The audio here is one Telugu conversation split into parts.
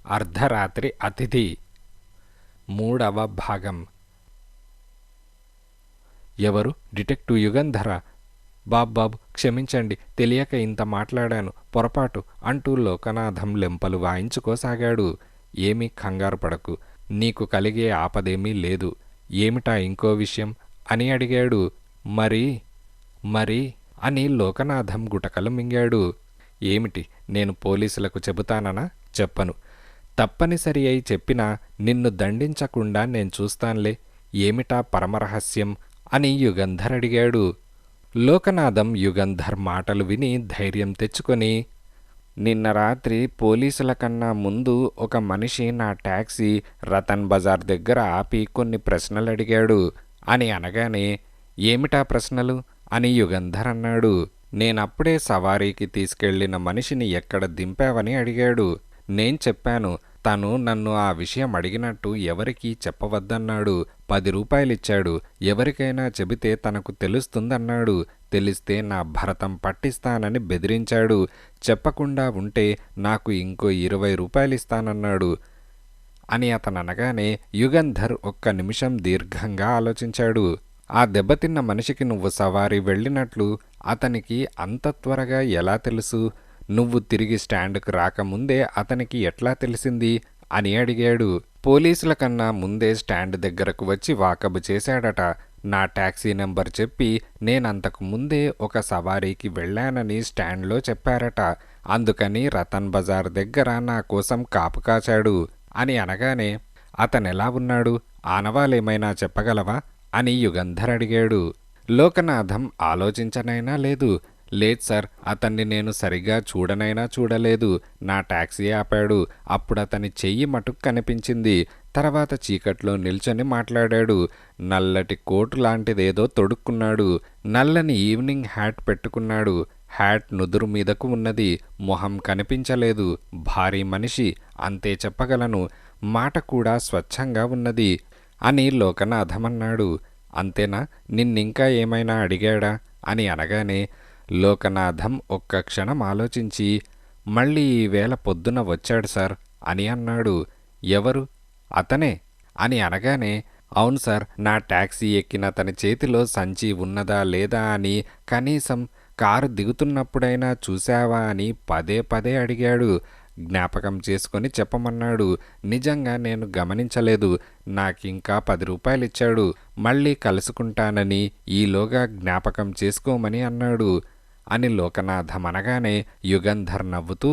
అర్ధరాత్రి అతిథి మూడవ భాగం. ఎవరు? డిటెక్టివ్ యుగంధర. బాబు క్షమించండి, తెలియక ఇంత మాట్లాడాను, పొరపాటు అంటూ లోకనాథం లెంపలు వాయించుకోసాగాడు. ఏమీ కంగారు పడకు, నీకు కలిగే ఆపదేమీ లేదు. ఏమిటా ఇంకో విషయం అని అడిగాడు. మరి అని లోకనాథం గుటకలు మింగాడు. ఏమిటి? నేను పోలీసులకు చెబుతాననా? చెప్పను. తప్పనిసరి అయి చెప్పినా నిన్ను దండించకుండా నేను చూస్తాన్లే. ఏమిటా పరమరహస్యం అని యుగంధర్ అడిగాడు. లోకనాథం యుగంధర్ మాటలు విని ధైర్యం తెచ్చుకొని, నిన్న రాత్రి పోలీసుల కన్నా ముందు ఒక మనిషి నా టాక్సీ రతన్ బజార్ దగ్గర ఆపి కొన్ని ప్రశ్నలు అడిగాడు అని అనగానే, ఏమిటా ప్రశ్నలు అని యుగంధర్ అన్నాడు. నేనప్పుడే సవారీకి తీసుకెళ్లిన మనిషిని ఎక్కడ దింపావని అడిగాడు. నేను చెప్పాను. తను నన్ను ఆ విషయం అడిగినట్టు ఎవరికీ చెప్పవద్దన్నాడు. 10 రూపాయలిచ్చాడు. ఎవరికైనా చెబితే తనకు తెలుస్తుందన్నాడు. తెలిస్తే నా భరతం పట్టిస్తానని బెదిరించాడు. చెప్పకుండా ఉంటే నాకు ఇంకో 20 రూపాయలిస్తానన్నాడు అని అతననగానే యుగంధర్ ఒక్క నిమిషం దీర్ఘంగా ఆలోచించాడు. ఆ దెబ్బతిన్న మనిషికి నువ్వు సవారీ వెళ్ళినట్లు అతనికి అంత త్వరగా ఎలా తెలుసు? నువ్వు తిరిగి స్టాండ్కు రాకముందే అతనికి ఎట్లా తెలిసింది అని అడిగాడు. పోలీసుల కన్నా ముందే స్టాండ్ దగ్గరకు వచ్చి వాకబు చేశాడట. నా టాక్సీ నెంబర్ చెప్పి నేనంతకు ముందే ఒక సవారీకి వెళ్ళానని స్టాండ్లో చెప్పారట. అందుకని రతన్ బజార్ దగ్గర నా కోసం కాపు కాచాడు అని అనగానే, అతనెలా ఉన్నాడు? ఆనవాలేమైనా చెప్పగలవా అని యుగంధర్ అడిగాడు. లోకనాథం ఆలోచించనైనా లేదు. లేదు సార్, అతన్ని నేను సరిగా చూడనైనా చూడలేదు. నా టాక్సీ ఆపాడు. అప్పుడు అతని చెయ్యి మటుకు కనిపించింది. తర్వాత చీకట్లో నిల్చొని మాట్లాడాడు. నల్లటి కోటు లాంటిదేదో తొడుక్కున్నాడు. నల్లని ఈవినింగ్ హ్యాట్ పెట్టుకున్నాడు. హ్యాట్ నుదురు మీదకు ఉన్నది. మొహం కనిపించలేదు. భారీ మనిషి, అంతే చెప్పగలను. మాట కూడా స్వచ్ఛంగా ఉన్నది అని లోకనాథమన్నాడు. అంతేనా? నిన్నింకా ఏమైనా అడిగాడా అని అనగానే లోకనాథం ఒక్క క్షణం ఆలోచించి, మళ్ళీ ఈవేళ పొద్దున వచ్చాడు సార్ అని అన్నాడు. ఎవరు? అతనే అని అనగానే, అవును సార్, నా టాక్సీ ఎక్కిన అతని చేతిలో సంచి ఉన్నదా లేదా అని, కనీసం కారు దిగుతున్నప్పుడైనా చూశావా అని పదే పదే అడిగాడు. జ్ఞాపకం చేసుకొని చెప్పమన్నాడు. నిజంగా నేను గమనించలేదు. నాకింకా 10 రూపాయలిచ్చాడు. మళ్ళీ కలుసుకుంటానని, ఈలోగా జ్ఞాపకం చేసుకోమని అన్నాడు అని లోకనాథం అనగానే యుగంధర్ నవ్వుతూ,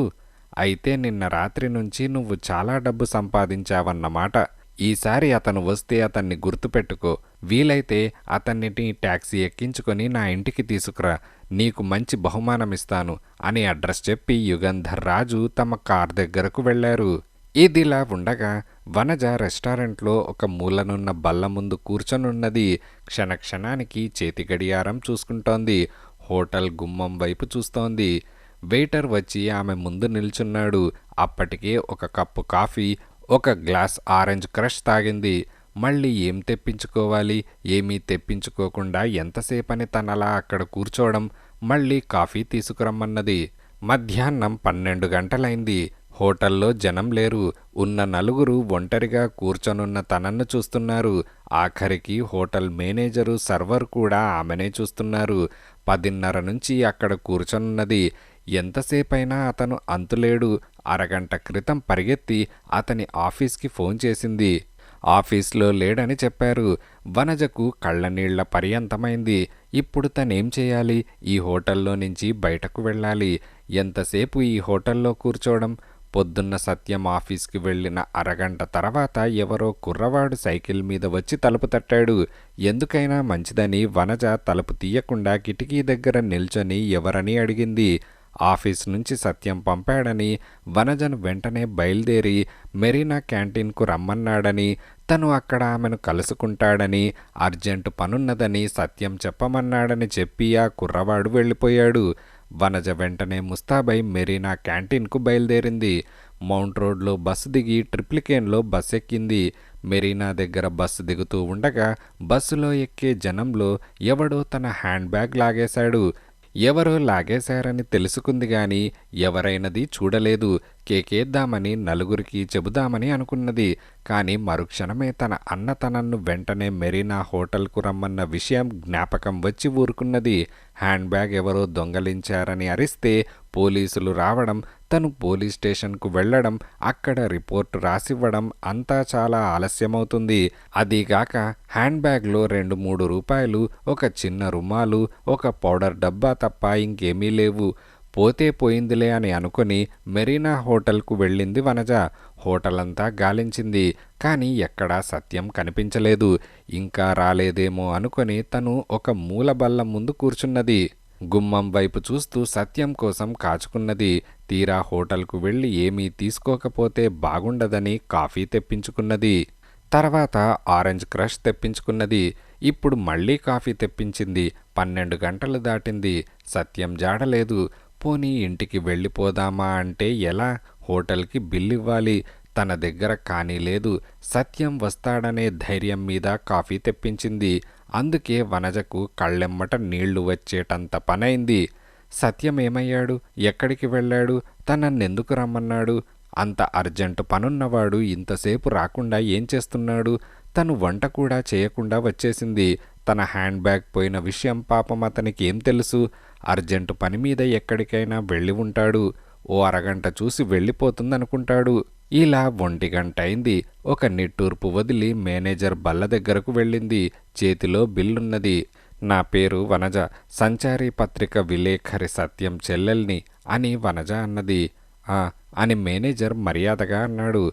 అయితే నిన్న రాత్రి నుంచి నువ్వు చాలా డబ్బు సంపాదించావన్నమాట. ఈసారి అతను వస్తే అతన్ని గుర్తుపెట్టుకో. వీలైతే అతన్నిటి టాక్సీ ఎక్కించుకొని నా ఇంటికి తీసుకురా. నీకు మంచి బహుమానమిస్తాను అని అడ్రస్ చెప్పి యుగంధర్ రాజు తమ కార్ దగ్గరకు వెళ్లారు. ఇదిలా ఉండగా వనజ రెస్టారెంట్లో ఒక మూలనున్న బల్ల ముందు కూర్చొనున్నది. క్షణక్షణానికి చేతి గడియారం చూసుకుంటోంది. హోటల్ గుమ్మం వైపు చూస్తోంది. వెయిటర్ వచ్చి ఆమె ముందు నిల్చున్నాడు. అప్పటికే ఒక కప్పు కాఫీ, ఒక గ్లాస్ ఆరెంజ్ క్రష్ తాగింది. మళ్ళీ ఏం తెప్పించుకోవాలి? ఏమీ తెప్పించుకోకుండా ఎంతసేపని తనలా అక్కడ కూర్చోవడం? మళ్ళీ కాఫీ తీసుకురమ్మన్నది. మధ్యాహ్నం 12 గంటలైంది. హోటల్లో జనం లేరు. ఉన్న నలుగురు ఒంటరిగా కూర్చొనున్న తనన్ను చూస్తున్నారు. ఆఖరికి హోటల్ మేనేజరు, సర్వర్ కూడా ఆమెనే చూస్తున్నారు. 10:30 నుంచి అక్కడ కూర్చొనున్నది. ఎంతసేపైనా అతను అంతులేడు. అరగంట క్రితం పరిగెత్తి అతని ఆఫీస్కి ఫోన్ చేసింది. ఆఫీస్లో లేడని చెప్పారు. వనజకు కళ్ళనీళ్ల పర్యంతమైంది. ఇప్పుడు తనేం చేయాలి? ఈ హోటల్లో నుంచి బయటకు వెళ్ళాలి. ఎంతసేపు ఈ హోటల్లో కూర్చోవడం? పొద్దున్న సత్యం ఆఫీస్కి వెళ్ళిన అరగంట తర్వాత ఎవరో కుర్రవాడు సైకిల్ మీద వచ్చి తలుపు తట్టాడు. ఎందుకైనా మంచిదని వనజ తలుపు తీయకుండా కిటికీ దగ్గర నిల్చొని ఎవరని అడిగింది. ఆఫీస్ నుంచి సత్యం పంపాడని, వనజను వెంటనే బయలుదేరి మెరీనా క్యాంటీన్కు రమ్మన్నాడని, తను అక్కడ ఆమెను కలుసుకుంటాడని, అర్జెంటు పనున్నదని సత్యం చెప్పమన్నాడని చెప్పి ఆ కుర్రవాడు వెళ్ళిపోయాడు. వనజ వెంటనే ముస్తాబై మెరీనా క్యాంటీన్కు బయలుదేరింది. మౌంట్ రోడ్లో బస్సు దిగి ట్రిప్లికేన్లో బస్సు ఎక్కింది. మెరీనా దగ్గర బస్సు దిగుతూ ఉండగా బస్సులో ఎక్కే జనంలో ఎవడో తన హ్యాండ్ బ్యాగ్ లాగేశాడు. ఎవరో లాగేశారని తెలుసుకుంది గాని ఎవరైనది చూడలేదు. కేకేద్దామని నలుగురికి చెబుదామని అనుకున్నది. కానీ మరుక్షణమే తన అన్న తనను వెంటనే మెరీనా హోటల్కు రమ్మన్న విషయం జ్ఞాపకం వచ్చి ఊరుకున్నది. హ్యాండ్ బ్యాగ్ ఎవరో దొంగలించారని అరిస్తే పోలీసులు రావడం, తను పోలీస్ స్టేషన్కు వెళ్లడం, అక్కడ రిపోర్టు రాసివ్వడం అంతా చాలా ఆలస్యమవుతుంది. అదీగాక హ్యాండ్ బ్యాగ్లో 2-3 రూపాయలు, ఒక చిన్న రుమాలు, ఒక పౌడర్ డబ్బా తప్ప ఇంకేమీ లేవు. పోతే పోయిందిలే అని అనుకుని మెరీనా హోటల్కు వెళ్ళింది వనజ. హోటలంతా గాలించింది. కానీ ఎక్కడా సత్యం కనిపించలేదు. ఇంకా రాలేదేమో అనుకొని తను ఒక మూల బల్ల ముందు కూర్చున్నది. గుమ్మం వైపు చూస్తూ సత్యం కోసం కాచుకున్నది. తీరా హోటల్కు వెళ్ళి ఏమీ తీసుకోకపోతే బాగుండదని కాఫీ తెప్పించుకున్నది. తర్వాత ఆరెంజ్ క్రష్ తెప్పించుకున్నది. ఇప్పుడు మళ్ళీ కాఫీ తెప్పించింది. 12 గంటలు దాటింది. సత్యం జాడలేదు. పోనీ ఇంటికి వెళ్ళిపోదామా అంటే ఎలా? హోటల్కి బిల్లివ్వాలి. తన దగ్గర కానీ లేదు. సత్యం వస్తాడనే ధైర్యం మీద కాఫీ తెప్పించింది. అందుకే వనజకు కళ్ళెమ్మట నీళ్లు వచ్చేటంత పనైంది. సత్యం ఏమయ్యాడు? ఎక్కడికి వెళ్ళాడు? తనన్నెందుకు రమ్మన్నాడు? అంత అర్జెంటు పనున్నవాడు ఇంతసేపు రాకుండా ఏం చేస్తున్నాడు? తను వంట కూడా చేయకుండా వచ్చేసింది. తన హ్యాండ్ బ్యాగ్ పోయిన విషయం పాపం అతనికి ఏం తెలుసు? అర్జెంటు పని మీద ఎక్కడికైనా వెళ్ళి ఉంటాడు. ఓ అరగంట చూసి వెళ్ళిపోతుందనుకుంటాడు. ఇలా 1 గంట అయింది. ఒక నిట్టూర్పు వదిలి మేనేజర్ బల్ల దగ్గరకు వెళ్ళింది. చేతిలో బిల్లున్నది. నా పేరు వనజ, సంచారి పత్రిక విలేఖరి సత్యం చెల్లెల్ని అని వనజ అన్నది. అని మేనేజర్ మర్యాదగా అన్నాడు.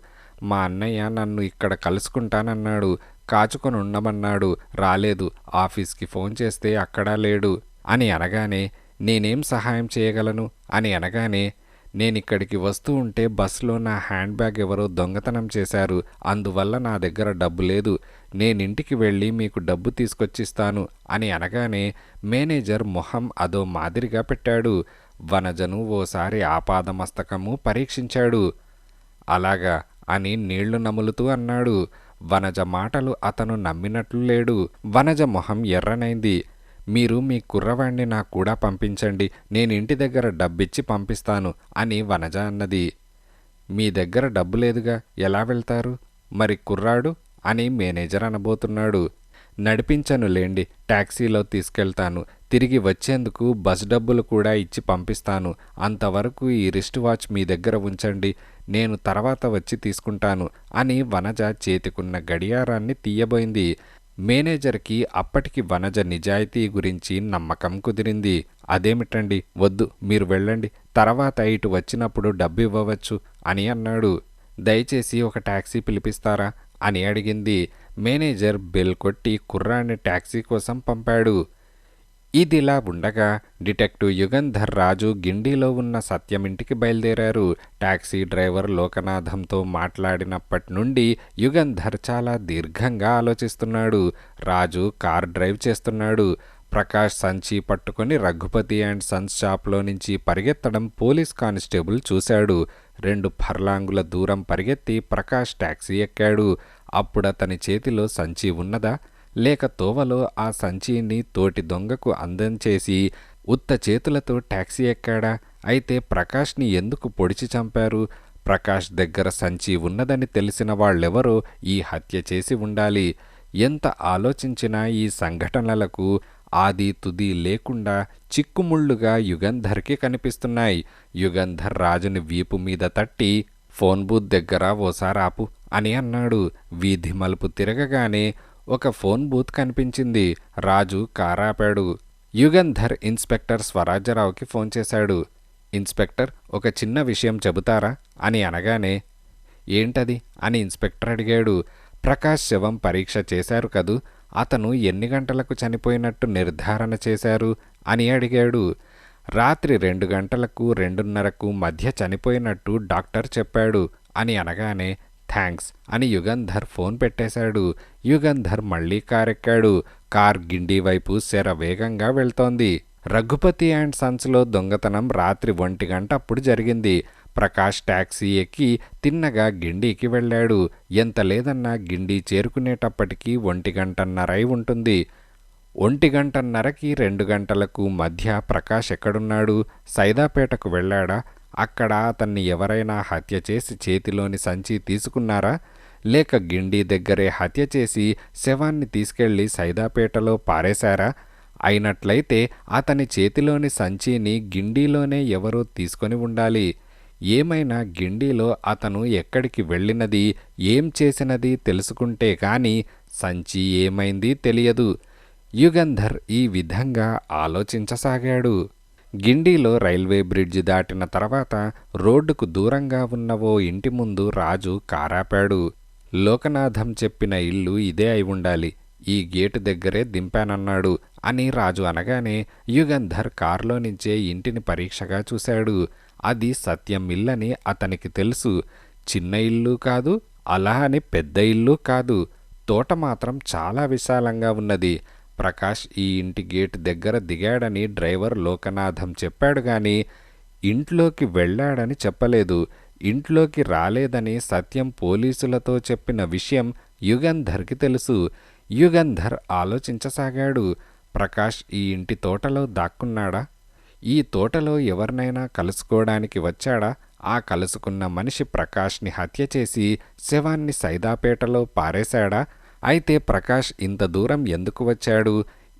మా అన్నయ్య నన్ను ఇక్కడ కలుసుకుంటానన్నాడు. కాచుకొని ఉండమన్నాడు. రాలేదు. ఆఫీస్కి ఫోన్ చేస్తే అక్కడా లేడు అని అనగానే నేనేం సహాయం చేయగలను అని అనగానే నేనిక్కడికి వస్తూ ఉంటే బస్సులో నా హ్యాండ్ బ్యాగ్ ఎవరో దొంగతనం చేశారు. అందువల్ల నా దగ్గర డబ్బు లేదు. నేనింటికి వెళ్ళి మీకు డబ్బు తీసుకొచ్చిస్తాను అని అనగానే మేనేజర్ మొహం అదో మాదిరిగా పెట్టాడు. వనజను ఓసారి ఆపాదమస్తకము పరీక్షించాడు. అలాగా అని నీళ్లు నములుతూ అన్నాడు. వనజ మాటలు అతను నమ్మినట్లు లేడు. వనజ మొహం ఎర్రనైంది. మీరు మీ కుర్రవాణ్ణి నాకు కూడా పంపించండి. నేనింటి దగ్గర డబ్బిచ్చి పంపిస్తాను అని వనజ అన్నది. మీ దగ్గర డబ్బు లేదుగా, ఎలా వెళ్తారు? మరి కుర్రాడు అని మేనేజర్ అనబోతున్నాడు. నడిపించనులేండి, టాక్సీలో తీసుకెళ్తాను. తిరిగి వచ్చేందుకు బస్ డబ్బులు కూడా ఇచ్చి పంపిస్తాను. అంతవరకు ఈ రిస్ట్ వాచ్ మీ దగ్గర ఉంచండి. నేను తర్వాత వచ్చి తీసుకుంటాను అని వనజ చేతికున్న గడియారాన్ని తీయబోయింది. మేనేజర్కి అప్పటికి వనజ నిజాయితీ గురించి నమ్మకం కుదిరింది. అదేమిటండి, వద్దు, మీరు వెళ్ళండి. తర్వాత ఇటు వచ్చినప్పుడు డబ్బు ఇవ్వవచ్చు అని అన్నాడు. దయచేసి ఒక టాక్సీ పిలిపిస్తారా అని అడిగింది. మేనేజర్ బెల్ కొట్టి కుర్రాన్ని టాక్సీ కోసం పంపాడు. ఇదిలా ఉండగా డిటెక్టివ్ యుగంధర్ రాజు గిండిలో ఉన్న సత్యం ఇంటికి బయలుదేరారు. టాక్సీ డ్రైవర్ లోకనాథంతో మాట్లాడినప్పటి నుండి యుగంధర్ చాలా దీర్ఘంగా ఆలోచిస్తున్నాడు. రాజు కార్ డ్రైవ్ చేస్తున్నాడు. ప్రకాష్ సంచి పట్టుకొని రఘుపతి అండ్ సన్స్ షాప్లో నుంచి పరిగెత్తడం పోలీస్ కానిస్టేబుల్ చూశాడు. 2 ఫర్లాంగుల దూరం పరిగెత్తి ప్రకాష్ టాక్సీ ఎక్కాడు. అప్పుడతని చేతిలో సంచి ఉన్నదా, లేక తోవలో ఆ సంచిని తోటి దొంగకు అందించేసి ఉత్త చేతులతో టాక్సీ ఎక్కాడా? అయితే ప్రకాష్ని ఎందుకు పొడిచి చంపారు? ప్రకాష్ దగ్గర సంచి ఉన్నదని తెలిసిన వాళ్ళెవరో ఈ హత్య చేసి ఉండాలి. ఎంత ఆలోచించినా ఈ సంఘటనలకు ఆది తుది లేకుండా చిక్కుముళ్ళుగా యుగంధర్కి కనిపిస్తున్నాయి. యుగంధర్ రాజుని వీపు మీద తట్టి ఫోన్ బూత్ దగ్గర ఓసారి ఆపు అని అన్నాడు. వీధి మలుపు తిరగగానే ఒక ఫోన్ బూత్ కనిపించింది. రాజు కారాపాడు. యుగంధర్ ఇన్స్పెక్టర్ స్వరాజ్యరావుకి ఫోన్ చేశాడు. ఇన్స్పెక్టర్, ఒక చిన్న విషయం చెబుతారా అని అనగానే ఏంటది అని ఇన్స్పెక్టర్ అడిగాడు. ప్రకాష్ శవం పరీక్ష చేశారు కదూ, అతను ఎన్ని గంటలకు చనిపోయినట్టు నిర్ధారణ చేశారు అని అడిగాడు. రాత్రి 2 గంటలకు 2:30కు మధ్య చనిపోయినట్టు డాక్టర్ చెప్పాడు అని అనగానే థ్యాంక్స్ అని యుగంధర్ ఫోన్ పెట్టేశాడు. యుగంధర్ మళ్లీ కారెక్కాడు. కార్ గిండి వైపు శరవేగంగా వెళ్తోంది. రఘుపతి అండ్ సన్స్లో దొంగతనం రాత్రి 1 గంట అప్పుడు జరిగింది. ప్రకాష్ టాక్సీ ఎక్కి తిన్నగా గిండికి వెళ్ళాడు. ఎంత లేదన్నా గిండి చేరుకునేటప్పటికీ 1 గంటన్నర అయి ఉంటుంది. 1 గంటన్నరకి 2 గంటలకు మధ్య ప్రకాష్ ఎక్కడున్నాడు? సైదాపేటకు వెళ్ళాడా? అక్కడ అతన్ని ఎవరైనా హత్య చేసి చేతిలోని సంచి తీసుకున్నారా, లేక గిండి దగ్గరే హత్య చేసి శవాన్ని తీసుకెళ్లి సైదాపేటలో పారేశారా? అయినట్లయితే అతని చేతిలోని సంచిని గిండిలోనే ఎవరో తీసుకొని ఉండాలి. ఏమైనా గిండిలో అతను ఎక్కడికి వెళ్ళినది, ఏం చేసినది తెలుసుకుంటే కాని సంచి ఏమైంది తెలియదు. యుగంధర్ ఈ విధంగా ఆలోచించసాగాడు. గిండిలో రైల్వే బ్రిడ్జి దాటిన తర్వాత రోడ్డుకు దూరంగా ఉన్న ఓ ఇంటి ముందు రాజు కారాపాడు. లోకనాథం చెప్పిన ఇల్లు ఇదే అయి ఉండాలి, ఈ గేటు దగ్గరే దింపానన్నాడు అని రాజు అనగానే యుగంధర్ కారులో నుంచే ఇంటిని పరీక్షగా చూశాడు. అది సత్యం ఇల్లని అతనికి తెలుసు. చిన్న ఇల్లు కాదు, అలా అని పెద్ద ఇల్లు కాదు. తోట మాత్రం చాలా విశాలంగా ఉన్నది. ప్రకాష్ ఈ ఇంటి గేటు దగ్గర దిగాడని డ్రైవర్ లోకనాథం చెప్పాడు గాని ఇంట్లోకి వెళ్ళాడని చెప్పలేదు. ఇంట్లోకి రాలేదని సత్యం పోలీసులతో చెప్పిన విషయం యుగంధర్కి తెలుసు. యుగంధర్ ఆలోచించసాగాడు. ప్రకాష్ ఈ ఇంటి తోటలో దాక్కున్నాడా? ఈ తోటలో ఎవరినైనా కలుసుకోవడానికి వచ్చాడా? ఆ కలుసుకున్న మనిషి ప్రకాష్ని హత్య చేసి శవాన్ని సైదాపేటలో పారేశాడా? అయితే ప్రకాష్ ఇంత దూరం ఎందుకు వచ్చాడు?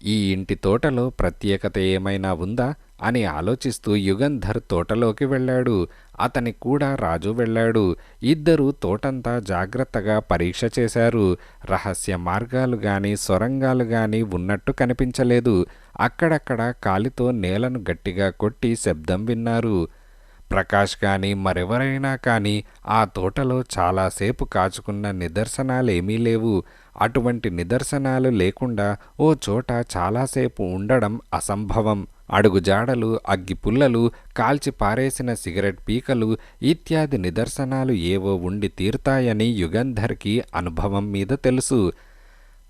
ఈ ఇంటి తోటలో ప్రత్యేకత ఏమైనా ఉందా అని ఆలోచిస్తూ యుగంధర్ తోటలోకి వెళ్ళాడు. అతని కూడా రాజు వెళ్ళాడు. ఇద్దరూ తోటంతా జాగ్రత్తగా పరీక్ష చేశారు. రహస్య మార్గాలు గాని సొరంగాలు గాని ఉన్నట్టు కనిపించలేదు. అక్కడక్కడ కాలితో నేలను గట్టిగా కొట్టి శబ్దం విన్నారు. ప్రకాష్ కానీ మరెవరైనా కానీ ఆ తోటలో చాలాసేపు కాచుకున్న నిదర్శనాలేమీ లేవు. అటువంటి నిదర్శనాలు లేకుండా ఓ చోట చాలాసేపు ఉండడం అసంభవం. అడుగుజాడలు, అగ్గిపుల్లలు, కాల్చి పారేసిన సిగరెట్ పీకలు ఇత్యాది నిదర్శనాలు ఏవో ఉండి తీరుతాయని యుగంధర్కి అనుభవం మీద తెలుసు.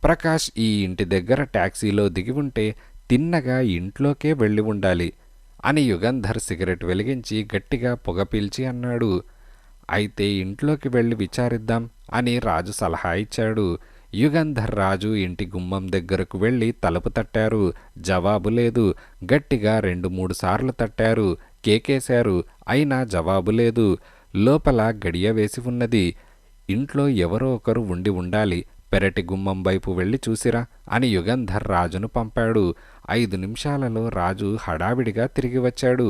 ప్రకాష్ ఈ ఇంటి దగ్గర టాక్సీలో దిగి ఉంటే తిన్నగా ఇంట్లోకే వెళ్ళి ఉండాలి అని యుగంధర్ సిగరెట్ వెలిగించి గట్టిగా పొగ పీల్చి అన్నాడు. అయితే ఇంట్లోకి వెళ్ళి విచారిద్దాం అని రాజు సలహా ఇచ్చాడు. యుగంధర్ రాజు ఇంటి గుమ్మం దగ్గరకు వెళ్ళి తలుపు తట్టారు. జవాబు లేదు. గట్టిగా 2-3 సార్లు తట్టారు, కేకేశారు. అయినా జవాబు లేదు. లోపల గడియ వేసి ఉన్నది. ఇంట్లో ఎవరో ఒకరు ఉండి ఉండాలి. పెరటి గుమ్మం వైపు వెళ్ళి చూసిరా అని యుగంధర్ రాజును పంపాడు. 5 నిమిషాలలో రాజు హడావిడిగా తిరిగి వచ్చాడు.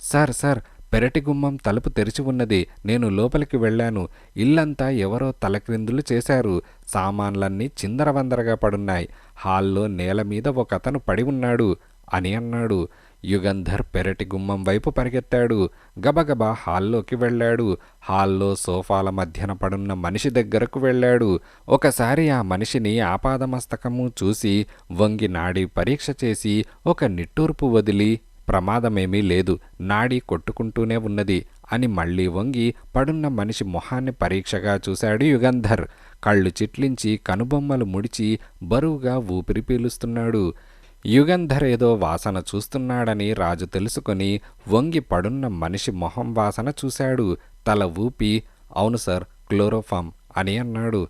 సార్ సార్, పెరటి గుమ్మం తలుపు తెరిచి ఉన్నది. నేను లోపలికి వెళ్ళాను. ఇల్లంతా ఎవరో తలక్రిందులు చేశారు. సామాన్లన్నీ చిందరవందరగా పడున్నాయి. హాల్లో నేల మీద ఒకతను పడి ఉన్నాడు అని అన్నాడు. యుగంధర్ పెరటి గుమ్మం వైపు పరిగెత్తాడు. గబగబా హాల్లోకి వెళ్ళాడు. హాల్లో సోఫాల మధ్యన పడున్న మనిషి దగ్గరకు వెళ్ళాడు. ఒకసారి ఆ మనిషిని ఆపాదమస్తకము చూసి వంగి నాడి పరీక్ష చేసి ఒక నిట్టూర్పు వదిలి ప్రమాదమేమీ లేదు, నాడి కొట్టుకుంటూనే ఉన్నది అని మళ్లీ వంగి పడున్న మనిషి మొహాన్ని పరీక్షగా చూశాడు యుగంధర్. కళ్ళు చిట్లించి కనుబొమ్మలు ముడిచి బరువుగా ఊపిరి పీలుస్తున్నాడు. యుగంధర్ ఏదో వాసన చూస్తున్నాడని రాజు తెలుసుకొని వంగి పడున్న మనిషి మొహం వాసన చూశాడు. తల ఊపి అవును సార్, క్లోరోఫామ్ అని అన్నాడు.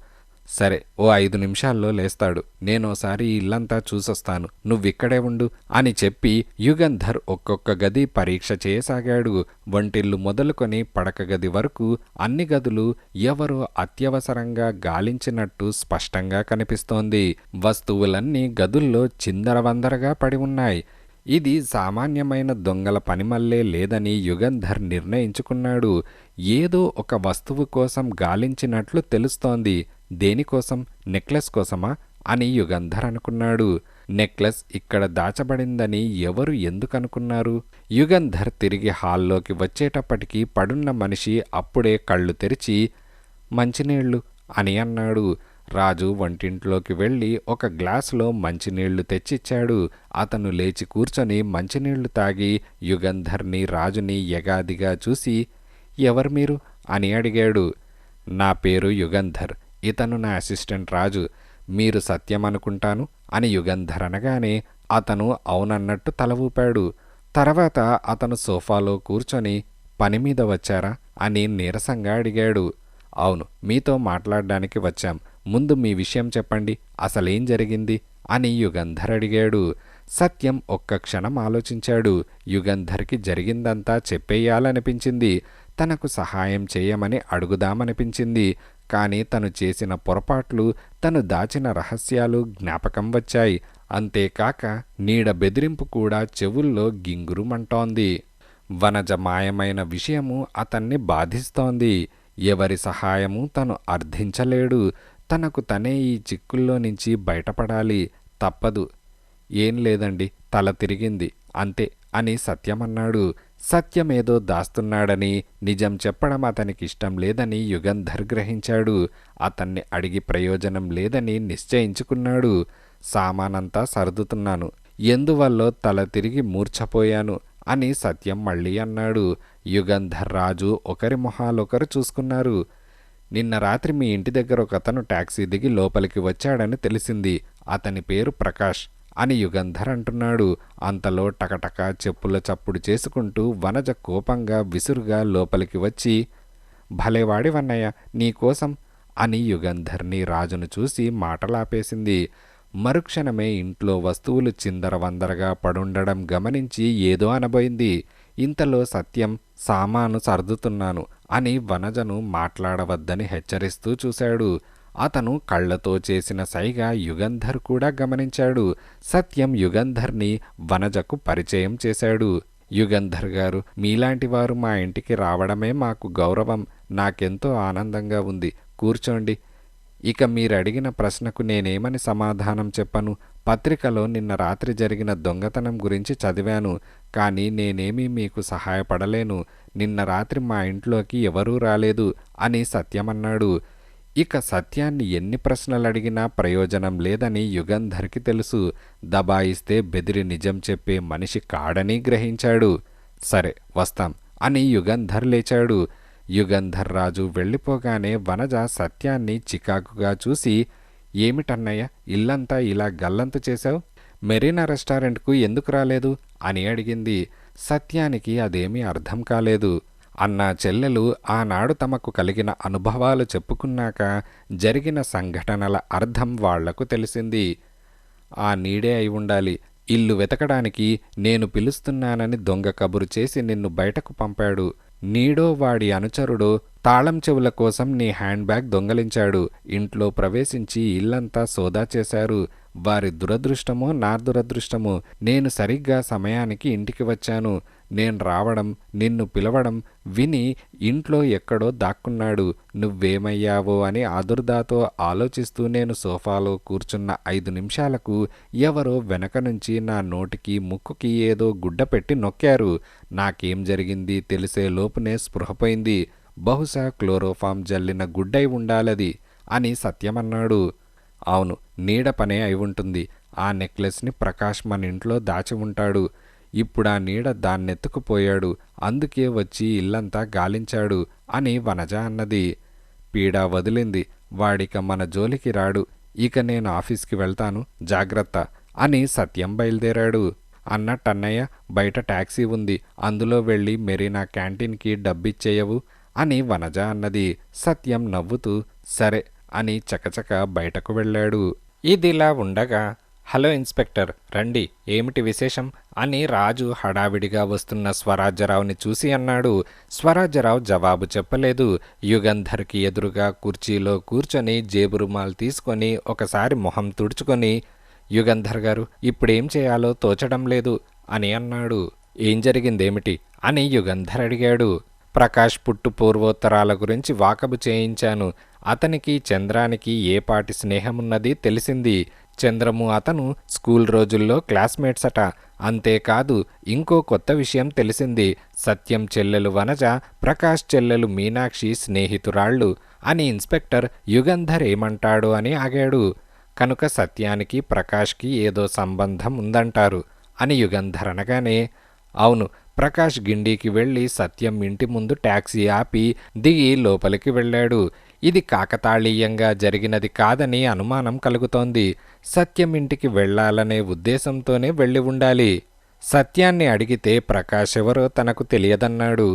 సరే, ఓ 5 నిమిషాల్లో లేస్తాడు. నేనోసారి ఇల్లంతా చూసొస్తాను, నువ్విక్కడే ఉండు అని చెప్పి యుగంధర్ ఒక్కొక్క గది పరీక్ష చేయసాగాడు. వంటిల్లు మొదలుకొని పడక గది వరకు అన్ని గదులు ఎవరో అత్యవసరంగా గాలించినట్టు స్పష్టంగా కనిపిస్తోంది. వస్తువులన్నీ గదుల్లో చిందరవందరగా పడి ఉన్నాయి. ఇది సామాన్యమైన దొంగల పనిమల్లే లేదని యుగంధర్ నిర్ణయించుకున్నాడు. ఏదో ఒక వస్తువు కోసం గాలించినట్లు తెలుస్తోంది. దేనికోసం? నెక్లెస్ కోసమా అని యుగంధర్ అనుకున్నాడు. నెక్లెస్ ఇక్కడ దాచబడిందని ఎవరు ఎందుకనుకున్నారు? యుగంధర్ తిరిగి హాల్లోకి వచ్చేటప్పటికి పడున్న మనిషి అప్పుడే కళ్ళు తెరిచి మంచినీళ్లు అని అన్నాడు. రాజు వంటింట్లోకి వెళ్ళి ఒక గ్లాసులో మంచినీళ్లు తెచ్చిచ్చాడు. అతను లేచి కూర్చొని మంచినీళ్లు తాగి యుగంధర్ని రాజుని యగాదిగా చూసి ఎవరు మీరు అని అడిగాడు. నా పేరు యుగంధర్, ఇతను నా అసిస్టెంట్ రాజు. మీరు సత్యం అనుకుంటాను అని యుగంధర్ అనగానే అతను అవునన్నట్టు తల ఊపాడు. తర్వాత అతను సోఫాలో కూర్చొని పని మీద వచ్చారా అని నీరసంగా అడిగాడు. అవును, మీతో మాట్లాడడానికి వచ్చాం. ముందు మీ విషయం చెప్పండి, అసలేం జరిగింది అని యుగంధర్ అడిగాడు. సత్యం ఒక్క క్షణం ఆలోచించాడు. యుగంధర్కి జరిగిందంతా చెప్పేయాలనిపించింది. తనకు సహాయం చేయమని అడుగుదామనిపించింది. కానీ తను చేసిన పొరపాట్లు, తను దాచిన రహస్యాలు జ్ఞాపకం వచ్చాయి. అంతేకాక నీడ బెదిరింపు కూడా చెవుల్లో గింగురుమంటోంది. వనజ మాయమైన విషయము అతన్ని బాధిస్తోంది. ఎవరి సహాయము తను అర్థించలేడు. తనకు తనే ఈ చిక్కుల్లో నుంచి బయటపడాలి. తప్పదు. ఏం లేదండి, తల తిరిగింది అంతే అని సత్యమన్నాడు. సత్యమేదో దాస్తున్నాడని, నిజం చెప్పడం అతనికిష్టం లేదని యుగంధర్ గ్రహించాడు. అతన్ని అడిగి ప్రయోజనం లేదని నిశ్చయించుకున్నాడు. సామానంతా సర్దుతున్నాను, ఎందువల్లో తల తిరిగి మూర్ఛపోయాను అని సత్యం మళ్ళీ అన్నాడు. యుగంధర్ రాజు ఒకరి మొహాలొకరు చూసుకున్నారు. నిన్న రాత్రి మీ ఇంటి దగ్గర ఒకతను టాక్సీ దిగి లోపలికి వచ్చాడని తెలిసింది. అతని పేరు ప్రకాష్ అని యుగంధర్ అంటున్నాడు. అంతలో టకటక చెప్పుల చప్పుడు చేసుకుంటూ వనజ కోపంగా విసురుగా లోపలికి వచ్చి, భలేవాడివన్నయ్య, నీకోసం అని యుగంధర్ని రాజును చూసి మాటలాపేసింది. మరుక్షణమే ఇంట్లో వస్తువులు చిందరవందరగా పడుండడం గమనించి ఏదో అనబోయింది. ఇంతలో సత్యం సామాను సర్దుతున్నాను అని వనజను మాట్లాడవద్దని హెచ్చరిస్తూ చూశాడు. అతను కళ్లతో చేసిన సైగ యుగంధర్ కూడా గమనించాడు. సత్యం యుగంధర్ని వనజకు పరిచయం చేశాడు. యుగంధర్ గారు, మీలాంటి వారు మా ఇంటికి రావడమే మాకు గౌరవం. నాకెంతో ఆనందంగా ఉంది. కూర్చోండి. ఇక మీరడిగిన ప్రశ్నకు నేనేమని సమాధానం చెప్పను? పత్రికలో నిన్న రాత్రి జరిగిన దొంగతనం గురించి చదివాను. కానీ నేనేమీ మీకు సహాయపడలేను. నిన్న రాత్రి మా ఇంట్లోకి ఎవరూ రాలేదు అని సత్యమన్నాడు. ఇక సత్యాన్ని ఎన్ని ప్రశ్నలు అడిగినా ప్రయోజనం లేదని యుగంధర్కి తెలుసు. దబాయిస్తే బెదిరి నిజం చెప్పే మనిషి కాడని గ్రహించాడు. సరే, వస్తాం అని యుగంధర్ లేచాడు. యుగంధర్ రాజు వెళ్ళిపోగానే వనజ సత్యాన్ని చికాకుగా చూసి, ఏమిటన్నయ్య, ఇల్లంతా ఇలా గల్లంతు చేశావు? మెరీనా రెస్టారెంట్కు ఎందుకు రాలేదు అని అడిగింది. సత్యానికి అదేమీ అర్థం కాలేదు. అన్నా చెల్లెలు ఆనాడు తమకు కలిగిన అనుభవాలు చెప్పుకున్నాక జరిగిన సంఘటనల అర్థం వాళ్లకు తెలిసింది. ఆ నీడే అయి ఉండాలి. ఇల్లు వెతకడానికి నేను పిలుస్తున్నానని దొంగ కబురు చేసి నిన్ను బయటకు పంపాడు. నీడో వాడి అనుచరుడో తాళం చెవుల కోసం నీ హ్యాండ్ బ్యాగ్ దొంగలించాడు. ఇంట్లో ప్రవేశించి ఇల్లంతా సోదా చేశారు. వారి దురదృష్టమో నా దురదృష్టమో నేను సరిగ్గా సమయానికి ఇంటికి వచ్చాను. నేను రావడం, నిన్ను పిలవడం విని ఇంట్లో ఎక్కడో దాక్కున్నాడు. నువ్వేమయ్యావో అని ఆదుర్దాతో ఆలోచిస్తూ నేను సోఫాలో కూర్చున్న 5 నిమిషాలకు ఎవరో వెనక నుంచి నా నోటికి ముక్కుకి ఏదో గుడ్డ పెట్టి నొక్కారు. నాకేం జరిగింది తెలిసే లోపునే స్పృహపోయింది. బహుశా క్లోరోఫామ్ జల్లిన గుడ్డై ఉండాలది అని సత్యమన్నాడు. అవును, నీడ పనే అయి ఉంటుంది. ఆ నెక్లెస్ని ప్రకాష్ మన ఇంట్లో దాచి ఉంటాడు. ఇప్పుడా నీడ దాన్నెత్తుకుపోయాడు. అందుకే వచ్చి ఇల్లంతా గాలించాడు అని వనజ అన్నది. పీడా వదిలింది. వాడిక మన జోలికి రాడు. ఇక నేను ఆఫీస్కి వెళ్తాను, జాగ్రత్త అని సత్యం బయలుదేరాడు. అన్నట్టన్నయ్య, బయట టాక్సీ ఉంది, అందులో వెళ్ళి మెరీనా క్యాంటీన్కి డబ్బిచ్చేయవు అని వనజ అన్నది. సత్యం నవ్వుతూ సరే అని చకచక బయటకు వెళ్ళాడు. ఇదిలా ఉండగా, హలో ఇన్స్పెక్టర్, రండి, ఏమిటి విశేషం అని రాజు హడావిడిగా వస్తున్న స్వరాజ్యరావుని చూసి అన్నాడు. స్వరాజ్యరావు జవాబు చెప్పలేదు. యుగంధర్కి ఎదురుగా కుర్చీలో కూర్చొని జేబు రుమాలు తీసుకొని ఒకసారి మొహం తుడుచుకొని, యుగంధర్ గారు, ఇప్పుడేం చేయాలో తోచడం లేదు అని అన్నాడు. ఏం జరిగిందేమిటి అని యుగంధర్ అడిగాడు. ప్రకాష్ పుట్టు పూర్వోత్తరాల గురించి వాకబు చేయించాను. అతనికి చంద్రానికి ఏపాటి స్నేహమున్నది తెలిసింది. చంద్రము అతను స్కూల్ రోజుల్లో క్లాస్మేట్స్ అట. అంతేకాదు, ఇంకో కొత్త విషయం తెలిసింది. సత్యం చెల్లెలు వనజ, ప్రకాష్ చెల్లెలు మీనాక్షి స్నేహితురాళ్ళు అని ఇన్స్పెక్టర్ యుగంధర్ ఏమంటాడు అని ఆగాడు. కనుక సత్యానికి ప్రకాష్కి ఏదో సంబంధం ఉందంటారు అని యుగంధర్ అనగానే, అవును, ప్రకాష్ గిండికి వెళ్ళి సత్యం ఇంటి ముందు టాక్సీ ఆపి దిగి లోపలికి వెళ్ళాడు. ఇది కాకతాళీయంగా జరిగినది కాదని అనుమానం కలుగుతోంది. సత్యం ఇంటికి వెళ్లాలనే ఉద్దేశంతోనే వెళ్ళి ఉండాలి. సత్యాన్ని అడిగితే ప్రకాష్ ఎవరో తనకు తెలియదన్నాడు.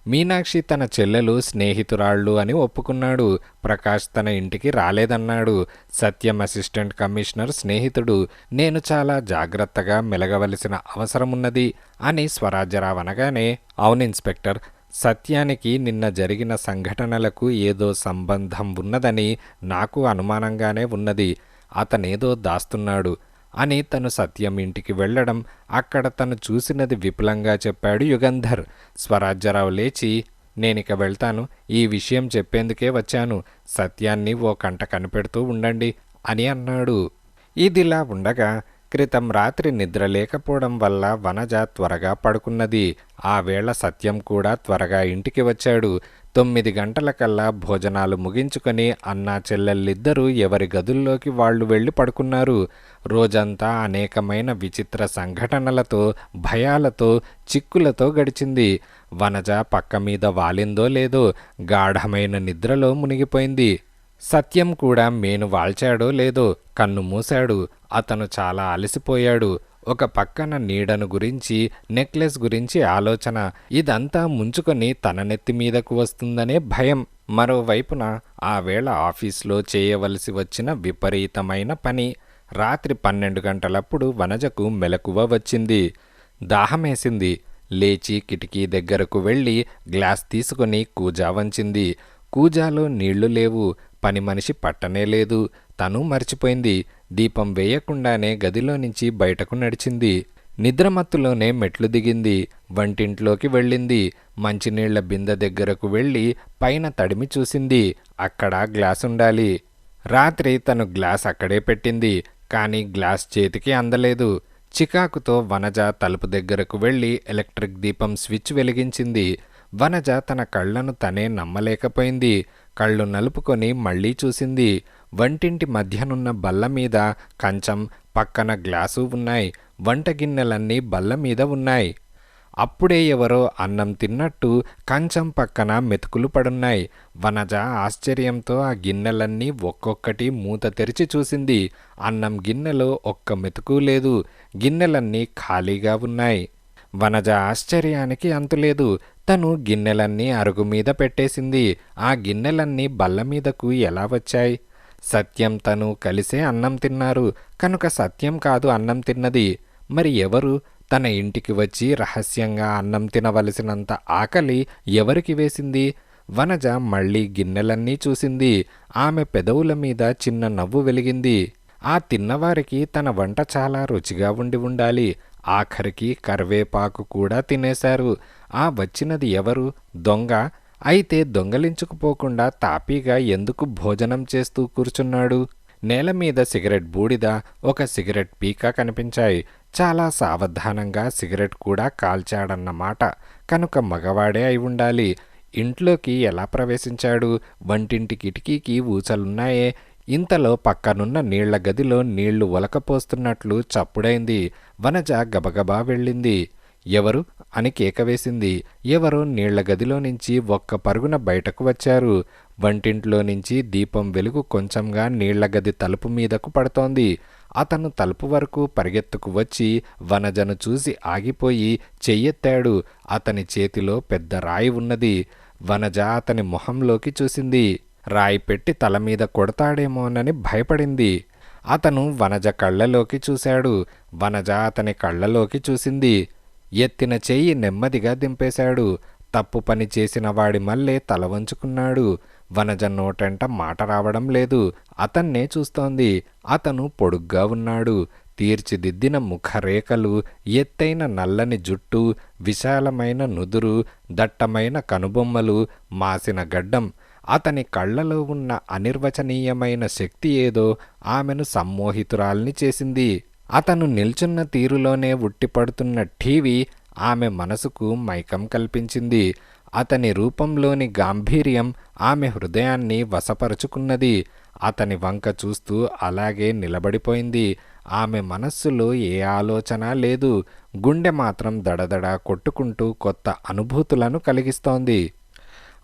మీనాక్షి తన చెల్లెలు స్నేహితురాళ్ళు అని ఒప్పుకున్నాడు. ప్రకాష్ తన ఇంటికి రాలేదన్నాడు. సత్యం అసిస్టెంట్ కమిషనర్ స్నేహితుడు. నేను చాలా జాగ్రత్తగా మెలగవలసిన అవసరమున్నది అని స్వరాజ్యరావు అనగానే, అవును ఇన్స్పెక్టర్, సత్యానికి నిన్న జరిగిన సంఘటనలకు ఏదో సంబంధం ఉన్నదని నాకు అనుమానంగానే ఉన్నది. అతనేదో దాస్తున్నాడు అని తను సత్యం ఇంటికి వెళ్ళడం, అక్కడ తను చూసినది విపులంగా చెప్పాడు యుగంధర్. స్వరాజ్యరావు లేచి, నేనిక వెళ్తాను, ఈ విషయం చెప్పేందుకే వచ్చాను, సత్యాన్ని ఓ కంట కనిపెడుతూ ఉండండి అని అన్నాడు. ఇదిలా ఉండగా క్రితం రాత్రి నిద్ర లేకపోవడం వల్ల వనజ త్వరగా పడుకున్నది. ఆ వేళ సత్యం కూడా త్వరగా ఇంటికి వచ్చాడు. 9 గంటలకల్లా భోజనాలు ముగించుకొని అన్నా చెల్లెళ్ళిద్దరూ ఎవరి గదుల్లోకి వాళ్ళు వెళ్ళి పడుకున్నారు. రోజంతా అనేకమైన విచిత్ర సంఘటనలతో, భయాలతో, చిక్కులతో గడిచింది. వనజ పక్క మీద వాలిందో లేదో గాఢమైన నిద్రలో మునిగిపోయింది. సత్యం కూడా మేను వాల్చాడో లేదో కన్ను మూశాడు. అతను చాలా అలసిపోయాడు. ఒక పక్కన నీడను గురించి, నెక్లెస్ గురించి ఆలోచన, ఇదంతా ముంచుకొని తన నెత్తి మీదకు వస్తుందనే భయం. మరోవైపున ఆ వేళ ఆఫీస్లో చేయవలసి వచ్చిన విపరీతమైన పని. రాత్రి 12 గంటలప్పుడు వనజకు మెలకువ వచ్చింది. దాహమేసింది. లేచి కిటికీ దగ్గరకు వెళ్ళి గ్లాస్ తీసుకొని కూజా వంచింది. కూజాలో నీళ్లు లేవు. పని మనిషి పట్టనే లేదు. తను మర్చిపోయింది. దీపం వేయకుండానే గదిలో నుంచి బయటకు నడిచింది. నిద్రమత్తులోనే మెట్లు దిగింది. వంటింట్లోకి వెళ్ళింది. మంచినీళ్ల బిందె దగ్గరకు వెళ్ళి పైన తడిమి చూసింది. అక్కడ గ్లాసుండాలి. రాత్రి తను గ్లాస్ అక్కడే పెట్టింది. కానీ గ్లాస్ చేతికి అందలేదు. చికాకుతో వనజ తలుపు దగ్గరకు వెళ్ళి ఎలక్ట్రిక్ దీపం స్విచ్ వెలిగించింది. వనజ తన కళ్లను తనే నమ్మలేకపోయింది. కళ్ళు నలుపుకొని మళ్లీ చూసింది. వంటింటి మధ్యనున్న బల్ల మీద కంచం, పక్కన గ్లాసు ఉన్నాయి. వంట గిన్నెలన్నీ బల్ల మీద ఉన్నాయి. అప్పుడే ఎవరో అన్నం తిన్నట్టు కంచం పక్కన మెతుకులు పడున్నాయి. వనజ ఆశ్చర్యంతో ఆ గిన్నెలన్నీ ఒక్కొక్కటి మూత తెరిచి చూసింది. అన్నం గిన్నెలో ఒక్క మెతుకు లేదు. గిన్నెలన్నీ ఖాళీగా ఉన్నాయి. వనజ ఆశ్చర్యానికి అంతులేదు. తను గిన్నెలన్నీ అరుగు మీద పెట్టేసింది. ఆ గిన్నెలన్నీ బల్ల మీదకు ఎలా వచ్చాయి? సత్యం తను కలిసే అన్నం తిన్నారు కనుక సత్యం కాదు అన్నం తిన్నది. మరి ఎవరు? తన ఇంటికి వచ్చి రహస్యంగా అన్నం తినవలసినంత ఆకలి ఎవరికి వేసింది? వనజ మళ్ళీ గిన్నెలన్నీ చూసింది. ఆమె పెదవుల మీద చిన్న నవ్వు వెలిగింది. ఆ తిన్నవారికి తన వంట చాలా రుచిగా ఉండాలి. ఆఖరికి కరివేపాకు కూడా తినేశారు. ఆ వచ్చినది ఎవరు? దొంగ. అయితే దొంగలించుకుపోకుండా తాపీగా ఎందుకు భోజనం చేస్తూ కూర్చున్నాడు? నేల మీద సిగరెట్ బూడిద, ఒక సిగరెట్ పీక కనిపించాయి. చాలా సావధానంగా సిగరెట్ కూడా కాల్చాడన్నమాట. కనుక మగవాడే అయి ఉండాలి. ఇంట్లోకి ఎలా ప్రవేశించాడు? వంటింటి కిటికీకి ఊచలున్నాయే. ఇంతలో పక్కనున్న నీళ్ల గదిలో నీళ్లు ఒలకపోస్తున్నట్లు చప్పుడైంది. వనజ గబగబా వెళ్ళింది. ఎవరు అని కేకవేసింది. ఎవరో నీళ్ల గదిలో నుంచి ఒక్క పరుగున బయటకు వచ్చారు. వంటింట్లో నుంచి దీపం వెలుగు కొంచెంగా నీళ్ల గది తలుపు మీదకు పడుతోంది. అతను తలుపు వరకు పరిగెత్తుకు వచ్చి వనజను చూసి ఆగిపోయి చెయ్యెత్తాడు. అతని చేతిలో పెద్ద రాయి ఉన్నది. వనజ అతని మొహంలోకి చూసింది. రాయి పెట్టి తల మీద కొడతాడేమోనని భయపడింది. అతను వనజ కళ్ళలోకి చూశాడు. వనజ అతని కళ్ళలోకి చూసింది. ఎత్తిన చెయ్యి నెమ్మదిగా దింపేశాడు. తప్పు పని చేసిన వాడి మల్లే తల వంచుకున్నాడు. వనజ నోటంట మాట రావడం లేదు. అతన్నే చూస్తోంది. అతను పొడుగ్గా ఉన్నాడు. తీర్చిదిద్దిన ముఖరేఖలు, ఎత్తైన నల్లని జుట్టు, విశాలమైన నుదురు, దట్టమైన కనుబొమ్మలు, మాసిన గడ్డం. అతని కళ్ళలో ఉన్న అనిర్వచనీయమైన శక్తి ఏదో ఆమెను సమ్మోహితురాల్ని చేసింది. అతను నిల్చున్న తీరులోనే ఉట్టిపడుతున్న ఠీవి ఆమె మనసుకు మైకం కల్పించింది. అతని రూపంలోని గాంభీర్యం ఆమె హృదయాన్ని వశపరుచుకున్నది. అతని వంక చూస్తూ అలాగే నిలబడిపోయింది. ఆమె మనస్సులో ఏ ఆలోచన లేదు. గుండె మాత్రం దడదడ కొట్టుకుంటూ కొత్త అనుభూతులను కలిగిస్తోంది.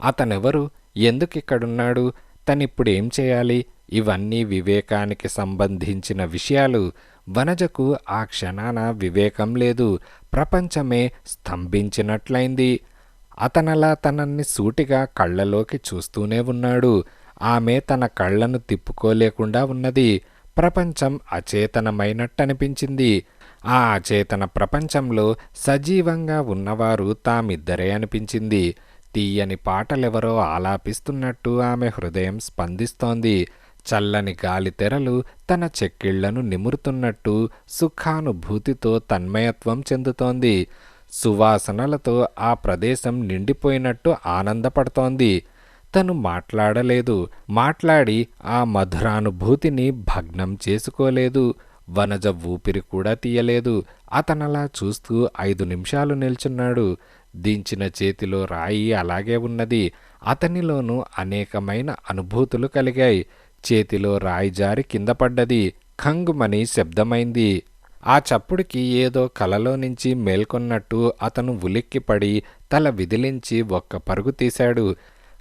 అతనెవరు? ఎందుకిక్కడున్నాడు? తనిప్పుడేం చేయాలి? ఇవన్నీ వివేకానికి సంబంధించిన విషయాలు. వనజకు ఆ క్షణాన వివేకం లేదు. ప్రపంచమే స్తంభించినట్లయింది. అతనలా తనని సూటిగా కళ్ళలోకి చూస్తూనే ఉన్నాడు. ఆమె తన కళ్ళను తిప్పుకోలేకుండా ఉన్నది. ప్రపంచం అచేతనమైనట్టనిపించింది. ఆ అచేతన ప్రపంచంలో సజీవంగా ఉన్నవారు తామిద్దరే అనిపించింది. తీయని పాటలెవరో ఆలాపిస్తున్నట్టు ఆమె హృదయం స్పందిస్తోంది. చల్లని గాలి తెరలు తన చెక్కిళ్లను నిమురుతున్నట్టు సుఖానుభూతితో తన్మయత్వం చెందుతోంది. సువాసనలతో ఆ ప్రదేశం నిండిపోయినట్టు ఆనందపడుతోంది. తను మాట్లాడలేదు. మాట్లాడి ఆ మధురానుభూతిని భగ్నం చేసుకోలేదు. వనజ ఊపిరి కూడా తీయలేదు. అతనలా చూస్తూ 5 నిమిషాలు నిల్చున్నాడు. దించిన చేతిలో రాయి అలాగే ఉన్నది. అతనిలోనూ అనేకమైన అనుభూతులు కలిగాయి. చేతిలో రాయి జారి కింద పడ్డది. ఖంగుమని శబ్దమైంది. ఆ చప్పుడుకి ఏదో కలలో నుంచి మేల్కొన్నట్టు అతను ఉలిక్కిపడి తల విదిలించి ఒక్క పరుగు తీశాడు.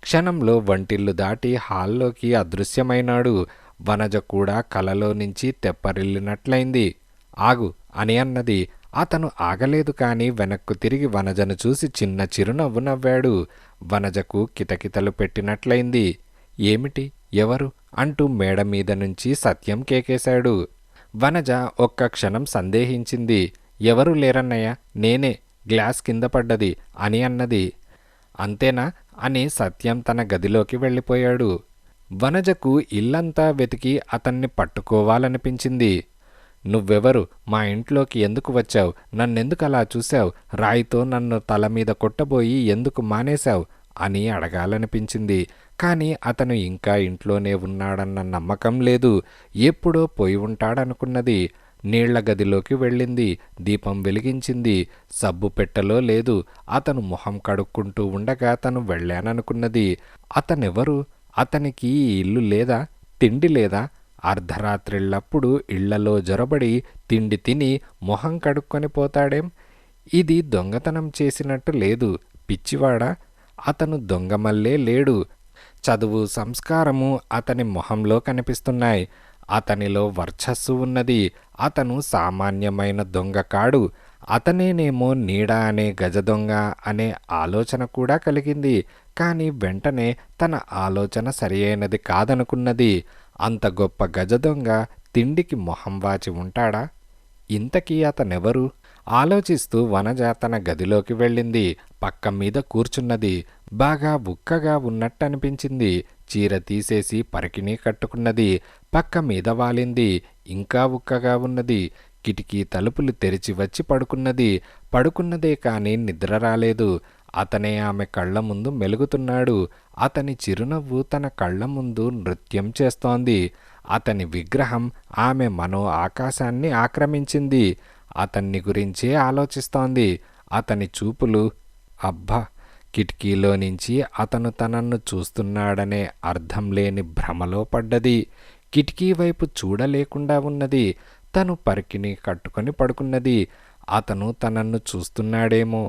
క్షణంలో వంటిల్లు దాటి హాల్లోకి అదృశ్యమైనాడు. వనజ కూడా కలలో నుంచి తెప్పరిల్లినట్లయింది. ఆగు అని అన్నది. అతను ఆగలేదు కాని వెనక్కు తిరిగి వనజను చూసి చిన్న చిరునవ్వు నవ్వాడు. వనజకు కితకితలు పెట్టినట్లయింది. ఏమిటి, ఎవరు అంటూ మేడ మీద నుంచి సత్యం కేకేశాడు. వనజ ఒక్క క్షణం సందేహించింది. ఎవరూ లేరన్నయ్య, నేనే, గ్లాస్ కింద పడ్డది అని అన్నది. అంతేనా అని సత్యం తన గదిలోకి వెళ్ళిపోయాడు. వనజకు ఇల్లంతా వెతికి అతన్ని పట్టుకోవాలనిపించింది. నువ్వెవరు, మా ఇంట్లోకి ఎందుకు వచ్చావు, నన్నెందుకు అలా చూశావు, రాయితో నన్ను తల మీద కొట్టబోయి ఎందుకు మానేశావు అని అడగాలనిపించింది. కానీ అతను ఇంకా ఇంట్లోనే ఉన్నాడన్న నమ్మకం లేదు. ఎప్పుడో పోయి ఉంటాడనుకున్నది. నీళ్ల గదిలోకి వెళ్ళింది. దీపం వెలిగించింది. సబ్బు పెట్టెలో లేదు. అతను మొహం కడుక్కుంటూ ఉండగా తను వెళ్ళాననుకున్నది. అతనెవరు? అతనికి ఈ ఇల్లు లేదా, తిండి లేదా? అర్ధరాత్రిళ్ళప్పుడు ఇళ్లలో జొరబడి తిండి తిని మొహం కడుక్కొని పోతాడేం? ఇది దొంగతనం చేసినట్టు లేదు. పిచ్చివాడా? అతను దొంగమల్లే లేడు. చదువు, సంస్కారము అతని మొహంలో కనిపిస్తున్నాయి. అతనిలో వర్చస్సు ఉన్నది. అతను సామాన్యమైన దొంగ కాడు. అతనేనేమో నీడ అనే గజదొంగ అనే ఆలోచన కూడా కలిగింది. కానీ వెంటనే తన ఆలోచన సరియైనది కాదనుకున్నది. అంత గొప్ప గజదొంగ తిండికి మొహం వాచి ఉంటాడా? ఇంతకీ అతనెవరు? ఆలోచిస్తూ వనజ తన గదిలోకి వెళ్ళింది. పక్క మీద కూర్చున్నది. బాగా ఉక్కగా ఉన్నట్టనిపించింది. చీర తీసేసి పరికిణీ కట్టుకున్నది. పక్క మీద వాలింది. ఇంకా ఉక్కగా ఉన్నది. కిటికీ తలుపులు తెరిచి వచ్చి పడుకున్నది. పడుకున్నదే కాని నిద్ర రాలేదు. అతనే ఆమె కళ్ళ ముందు మెలుగుతున్నాడు. అతని చిరునవ్వు తన కళ్ళ ముందు నృత్యం చేస్తోంది. అతని విగ్రహం ఆమె మనో ఆకాశాన్ని ఆక్రమించింది. అతన్ని గురించే ఆలోచిస్తోంది. అతని చూపులు, అబ్బా! కిటికీలో నుంచి అతను తనను చూస్తున్నాడనే అర్థం లేని భ్రమలో పడ్డది. కిటికీ వైపు చూడలేకుండా ఉన్నది. తను పరికిణీ కట్టుకొని పడుకున్నది. అతను తనను చూస్తున్నాడేమో.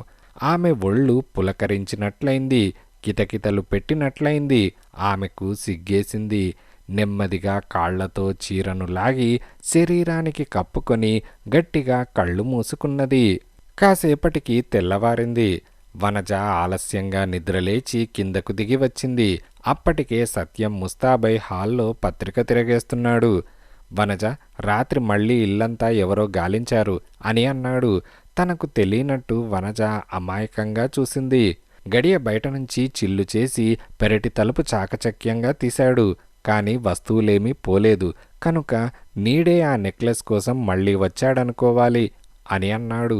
ఆమె ఒళ్ళు పులకరించినట్లయింది. కితకితలు పెట్టినట్లయింది. ఆమెకు సిగ్గేసింది. నెమ్మదిగా కాళ్లతో చీరను లాగి శరీరానికి కప్పుకొని గట్టిగా కళ్ళు మూసుకున్నది. కాసేపటికి తెల్లవారింది. వనజ ఆలస్యంగా నిద్రలేచి కిందకు దిగి వచ్చింది. అప్పటికే సత్యం ముస్తాబై హాల్లో పత్రిక తిరగేస్తున్నాడు. వనజ, రాత్రి మళ్ళీ ఇల్లంతా ఎవరో గాలించారు అని అన్నాడు. తనకు తెలియనట్టు వనజ అమాయకంగా చూసింది. గడియ బయట నుంచి చిల్లు చేసి పెరటి తలుపు చాకచక్యంగా తీశాడు. కాని వస్తువులేమీ పోలేదు. కనుక నీడే ఆ నెక్లెస్ కోసం మళ్ళీ వచ్చాడనుకోవాలి అని అన్నాడు.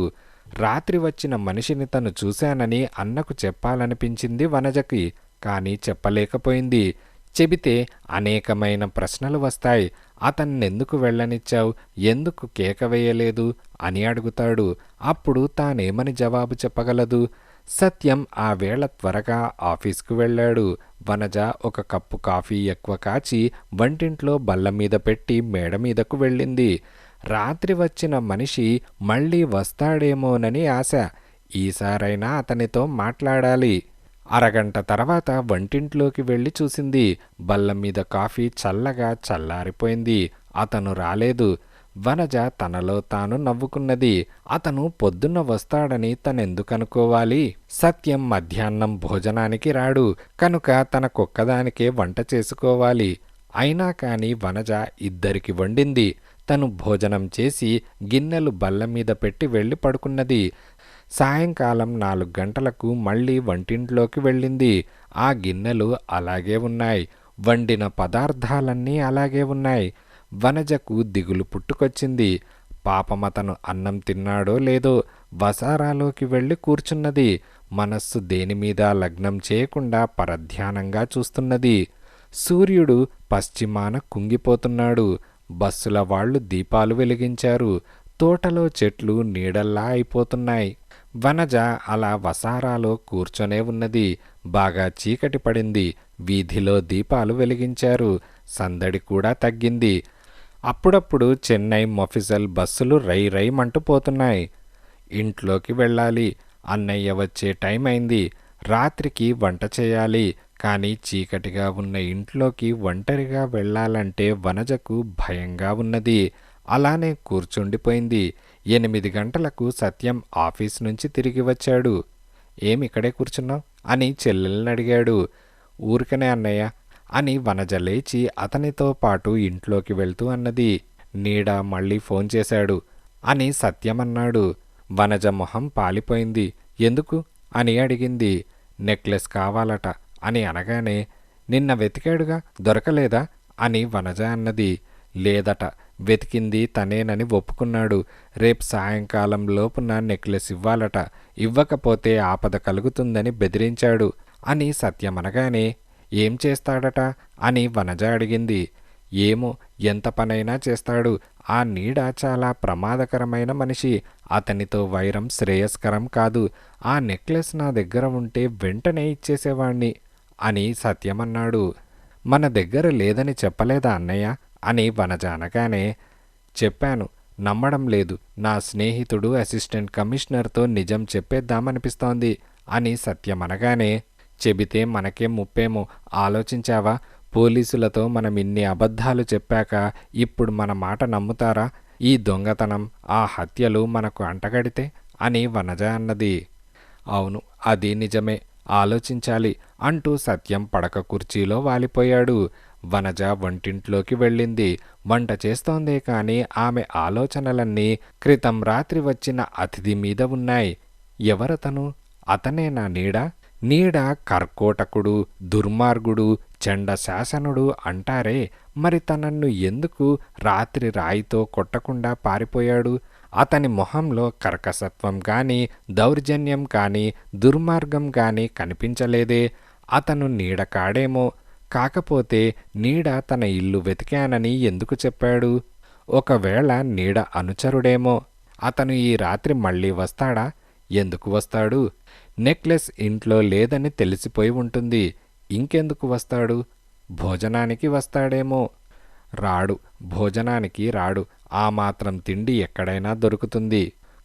రాత్రి వచ్చిన మనిషిని తను చూశానని అన్నకు చెప్పాలనిపించింది వనజకి. కానీ చెప్పలేకపోయింది. చెబితే అనేకమైన ప్రశ్నలు వస్తాయి. అతన్నెందుకు వెళ్ళనిచ్చావు, ఎందుకు కేక వేయలేదు అని అడుగుతాడు. అప్పుడు తానేమని జవాబు చెప్పగలదు? సత్యం ఆ వేళ త్వరగా ఆఫీస్కు వెళ్ళాడు. వనజ ఒక కప్పు కాఫీ ఎక్కువ కాచి వంటింట్లో బల్ల మీద పెట్టి మేడ మీదకు వెళ్ళింది. రాత్రి వచ్చిన మనిషి మళ్ళీ వస్తాడేమోనని ఆశ. ఈసారైనా అతనితో మాట్లాడాలి. అరగంట తర్వాత వంటింట్లోకి వెళ్ళి చూసింది. బల్ల మీద కాఫీ చల్లగా చల్లారిపోయింది. అతను రాలేదు. వనజ తనలో తాను నవ్వుకున్నది. అతను పొద్దున్న వస్తాడని తనెందుకనుకోవాలి? సత్యం మధ్యాహ్నం భోజనానికి రాడు కనుక తనకొక్కదానికే వంట చేసుకోవాలి. అయినా కాని వనజ ఇద్దరికి వండింది. తను భోజనం చేసి గిన్నెలు బల్లమీద పెట్టి వెళ్ళి పడుకున్నది. సాయంకాలం 4 గంటలకు మళ్ళీ వంటింట్లోకి వెళ్ళింది. ఆ గిన్నెలు అలాగే ఉన్నాయి. వండిన పదార్థాలన్నీ అలాగే ఉన్నాయి. వనజకు దిగులు పుట్టుకొచ్చింది. పాపమతను అన్నం తిన్నాడో లేదో వసారాలోకి వెళ్ళి కూర్చున్నది. మనస్సు దేనిమీద లగ్నం చేయకుండా పరధ్యానంగా చూస్తున్నది. సూర్యుడు పశ్చిమాన కుంగిపోతున్నాడు. బస్సుల వాళ్ళు దీపాలు వెలిగించారు. తోటలో చెట్లు నీడల్లా అయిపోతున్నాయి. వనజ అలా వసారాలో కూర్చొనే ఉన్నది. బాగా చీకటి పడింది. వీధిలో దీపాలు వెలిగించారు. సందడి కూడా తగ్గింది. అప్పుడప్పుడు చెన్నై మొఫిజల్ బస్సులు రై రైమంటూ పోతున్నాయి. ఇంట్లోకి వెళ్ళాలి. అన్నయ్య వచ్చే టైం అయింది. రాత్రికి వంట చేయాలి. కానీ చీకటిగా ఉన్న ఇంట్లోకి ఒంటరిగా వెళ్ళాలంటే వనజకు భయంగా ఉన్నది. అలానే కూర్చుండిపోయింది. 8 గంటలకు సత్యం ఆఫీస్ నుంచి తిరిగి వచ్చాడు. ఏమిక్కడే కూర్చున్నావు అని చెల్లెల్ని అడిగాడు. ఊరికనే అన్నయ్య అని వనజ లేచి అతనితో పాటు ఇంట్లోకి వెళ్తూ అన్నది. నీడ మళ్ళీ ఫోన్ చేశాడు అని సత్యమన్నాడు. వనజ మొహం పాలిపోయింది. ఎందుకు అని అడిగింది. నెక్లెస్ కావాలట అని అనగానే నిన్న వెతికాడుగా దొరకలేదా అని వనజ అన్నది. లేదట, వెతికింది తనేనని ఒప్పుకున్నాడు. రేపు సాయంకాలం లోపున నెక్లెస్ ఇవ్వాలట. ఇవ్వకపోతే ఆపద కలుగుతుందని బెదిరించాడు అని సత్యమనగానే ఏం చేస్తాడట అని వనజ అడిగింది. ఏమో, ఎంత పనైనా చేస్తాడు. ఆ నీడ చాలా ప్రమాదకరమైన మనిషి. అతనితో వైరం శ్రేయస్కరం కాదు. ఆ నెక్లెస్ నా దగ్గర ఉంటే వెంటనే ఇచ్చేసేవాణ్ణి అని సత్యమన్నాడు. మన దగ్గర లేదని చెప్పలేదా అన్నయ్య అని వనజ అనగానే చెప్పాను, నమ్మడం లేదు. నా స్నేహితుడు అసిస్టెంట్ కమిషనర్తో నిజం చెప్పేద్దామనిపిస్తోంది అని సత్యమనగానే చెబితే మనకే ముప్పేమో, ఆలోచించావా? పోలీసులతో మనం ఇన్ని అబద్ధాలు చెప్పాక ఇప్పుడు మన మాట నమ్ముతారా? ఈ దొంగతనం, ఆ హత్యలు మనకు అంటగడితే అని వనజ అన్నది. అవును, అది నిజమే, ఆలోచించాలి అంటూ సత్యం పడక కుర్చీలో వాలిపోయాడు. వనజ వంటింట్లోకి వెళ్ళింది. వంట చేస్తోందే కాని ఆమె ఆలోచనలన్నీ క్రితం రాత్రి వచ్చిన అతిథి మీద ఉన్నాయి. ఎవరతను? అతనే నా నీడ. నీడ కర్కోటకుడు, దుర్మార్గుడు, చండ శాసనుడు అంటారే, మరి తనన్ను ఎందుకు రాత్రి రాయితో కొట్టకుండా పారిపోయాడు? అతని మొహంలో కర్కసత్వం గాని, దౌర్జన్యం కాని, దుర్మార్గం గాని కనిపించలేదే. అతను నీడ కాడేమో. కాకపోతే నీడ తన ఇల్లు వెతికానని ఎందుకు చెప్పాడు? ఒకవేళ నీడ అనుచరుడేమో. అతను ఈ రాత్రి మళ్ళీ వస్తాడా? ఎందుకు వస్తాడు? నెక్లెస్ ఇంట్లో లేదని తెలిసిపోయి ఉంటుంది. ఇంకెందుకు వస్తాడు? భోజనానికి వస్తాడేమో. రాడు, భోజనానికి రాడు. ఆ మాత్రం తిండి ఎక్కడైనా దొరుకుతుంది.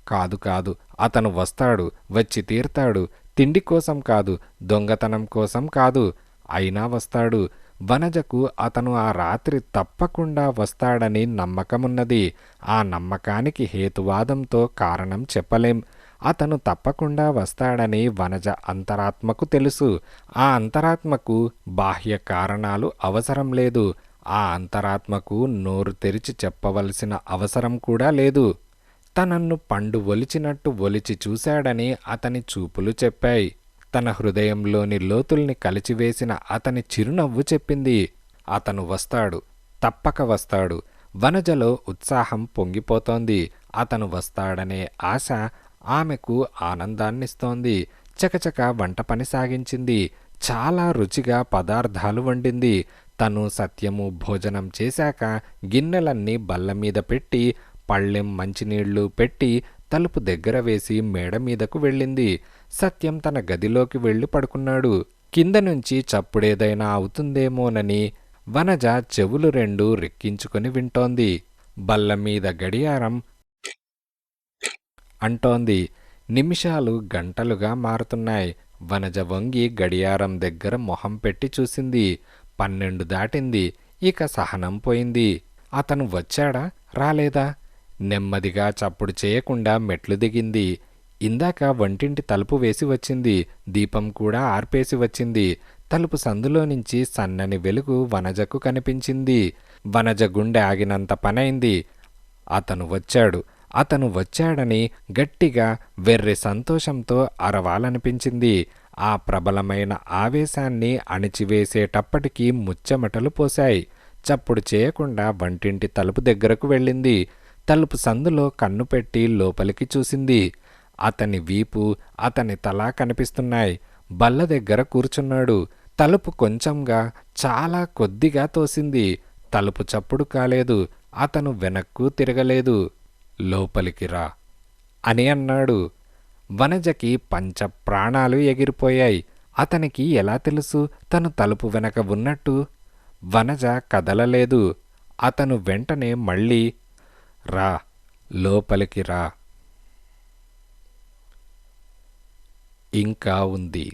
కాదు కాదు, అతను వస్తాడు, వచ్చి తీర్తాడు. తిండి కోసం కాదు, దొంగతనం కోసం కాదు, అయినా వస్తాడు. వనజకు అతను ఆ రాత్రి తప్పకుండా వస్తాడని నమ్మకమున్నది. ఆ నమ్మకానికి హేతువాదంతో కారణం చెప్పలేం. అతను తప్పకుండా వస్తాడని వనజ అంతరాత్మకు తెలుసు. ఆ అంతరాత్మకు బాహ్య కారణాలు అవసరం లేదు. ఆ అంతరాత్మకు నోరు తెరిచి చెప్పవలసిన అవసరం కూడా లేదు. తనన్ను పండు ఒలిచినట్టు ఒలిచి చూశాడని అతని చూపులు చెప్పాయి. తన హృదయంలోని లోతుల్ని కలిచివేసిన అతని చిరునవ్వు చెప్పింది. అతను వస్తాడు, తప్పక వస్తాడు. వనజలో ఉత్సాహం పొంగిపోతోంది. అతను వస్తాడనే ఆశ ఆమెకు ఆనందాన్నిస్తోంది. చకచక వంట పని సాగించింది. చాలా రుచిగా పదార్థాలు వండింది. తను సత్యము భోజనం చేశాక గిన్నెలన్నీ బల్లమీద పెట్టి, పళ్ళెం మంచినీళ్లు పెట్టి తలుపు దగ్గర వేసి మేడ మీదకు వెళ్ళింది. సత్యం తన గదిలోకి వెళ్ళి పడుకున్నాడు. కింద నుంచి చప్పుడేదైనా అవుతుందేమోనని వనజ చెవులు రెండు రెక్కించుకొని వింటోంది. బల్లమీద గడియారం అంటోంది. నిమిషాలు గంటలుగా మారుతున్నాయి. వనజ వంగి గడియారం దగ్గర మొహం పెట్టి చూసింది. 12 దాటింది. ఇక సహనం పోయింది. అతను వచ్చాడా రాలేదా? నెమ్మదిగా చప్పుడు చేయకుండా మెట్లు దిగింది. ఇందాక వంటింటి తలుపు వేసి వచ్చింది. దీపం కూడా ఆర్పేసి వచ్చింది. తలుపు సందులో నుంచి సన్నని వెలుగు వనజకు కనిపించింది. వనజ గుండె ఆగినంత పనైంది. అతను వచ్చాడని గట్టిగా వెర్రి సంతోషంతో అరవాలనిపించింది. ఆ ప్రబలమైన ఆవేశాన్ని అణిచివేసేటప్పటికీ ముచ్చెమటలు పోశాయి. చప్పుడు చేయకుండా వంటింటి తలుపు దగ్గరకు వెళ్ళింది. తలుపు సందులో కన్ను పెట్టి లోపలికి చూసింది. అతని వీపు, అతని తల కనిపిస్తున్నాయి. బల్ల దగ్గర కూర్చున్నాడు. తలుపు కొంచెంగా, చాలా కొద్దిగా తోసింది. తలుపు చప్పుడు కాలేదు. అతను వెనక్కు తిరగలేదు. లోపలికి రా అని అన్నాడు. వనజకి పంచ ప్రాణాలు ఎగిరిపోయాయి. అతనికి ఎలా తెలుసు తను తలుపు వెనక ఉన్నట్టు? వనజ కదలలేదు. అతను వెంటనే మళ్ళీ రా, లోపలికి రా. ఇంకా ఉంది.